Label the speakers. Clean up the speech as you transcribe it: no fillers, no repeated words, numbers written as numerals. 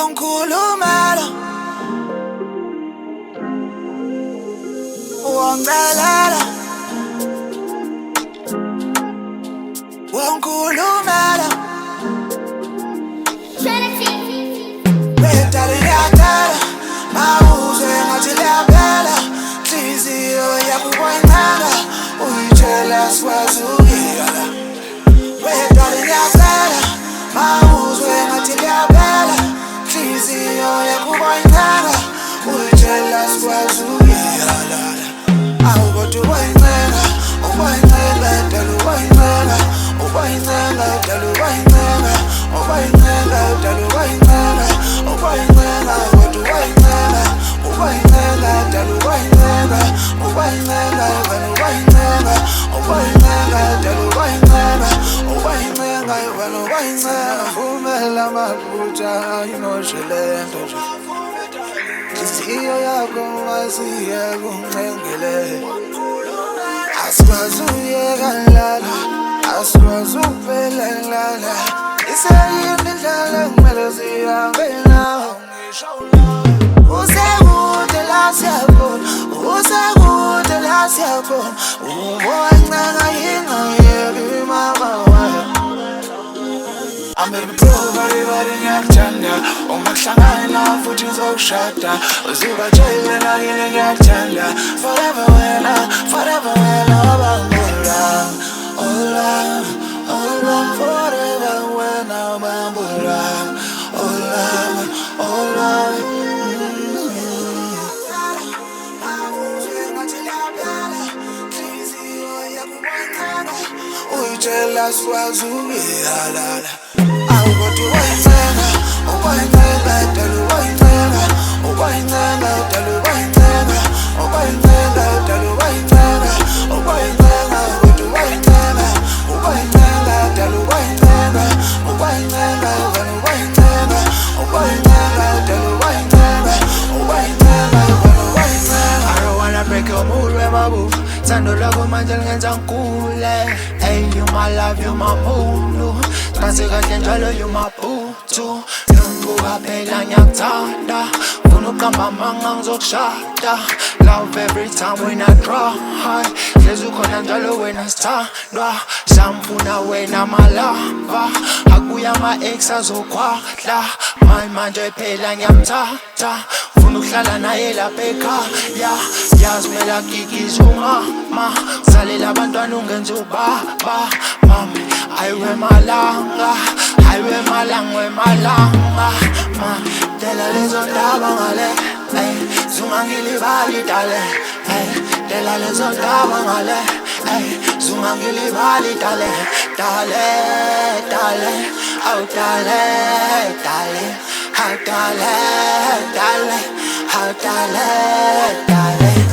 Speaker 1: Wangikhulumela, wangicelela, wangikhulumela. Bedala ngiyacela, mawuzwe ngathi liyaphela. Nhliziyo yakho kwayincela, uyitshela sikwazi ukuyala. Bedala ngiyacela, mawuzwe ngathi liyaphela. Nhliziyo yakho kwayincela, uyitshela sikwazi ukuyala. Awu kodwa ukwayincela, ukwayincela, dala ukwayincela, ukwayincela, dala ukwayincela, ukwayincela, dala ukwayincela, ukwayincela, kodwa ukwayincela, ukwayincela, dala ukwayincela, ukwayincela, wena ukwayincela, ukwayincela, dala ukwayincela, ukwayincela, wena ukwayincela. Vumela amaphutha ayimoshe lento nje. Inhliziyo yakho masiye kunqengele. Asikwazi ukuyeka lala, asikwazi ukuphela lala. Iseyini indlela ekumele sihambe nayo. Usekude la siyakhona, usekude la siyakhona. Uboncenga yingayeki mama wami. Ame biprova ibari ngiyakuthanda, uma kuhlangana futhi uzokushada. Uzibatshele nakini ngiyakuthanda, forever wena, forever wena wabambula. Ola, ola, forever wena wabambula. Ola, ola. Uyitshela sikwazi ukuyala. Awu kodwa ukwayincela, ukwayincela, dala ukwayincela, ukwayincela, dala ukwayincela, ukwayincela, dala ukwayincela, ukwayincela, kodwa ukwayincela, ukwayincela, dala ukwayincela, ukwayincela, wena ukwayincela, ukwayincela, dala ukwayincela, ukwayincela, wena ukwayincela. I don't wanna break your mood, wemabu. Thando lakho manje lingenza ngigule. Hey, you my love, you my mood. Nasi kahle njalo you my boo-too. Ngibuka phela ngiyakuthanda, funa ukuqamba amanga ngizokushada. Love every time when I cry, hlezi ukhona njalo wena sithandwa. Samfuna wena malava, akuya ama-ex azokwahla. Manje phela ngiyamthatha, funa ukuhlala naye lapha ekhaya. Yazi kumele agigize umama, zalela abantwana ungenza ubaba. Mami, ayiwe malanga, ayiwe malanga, wemalanga. Mami, dela lezo ndaba ngale, zungangilibali dale. Dela lezo ndaba ngale, zungangilibali dale. Dale, dale, oh dale, dale, oh dale, dale, oh dale, dale.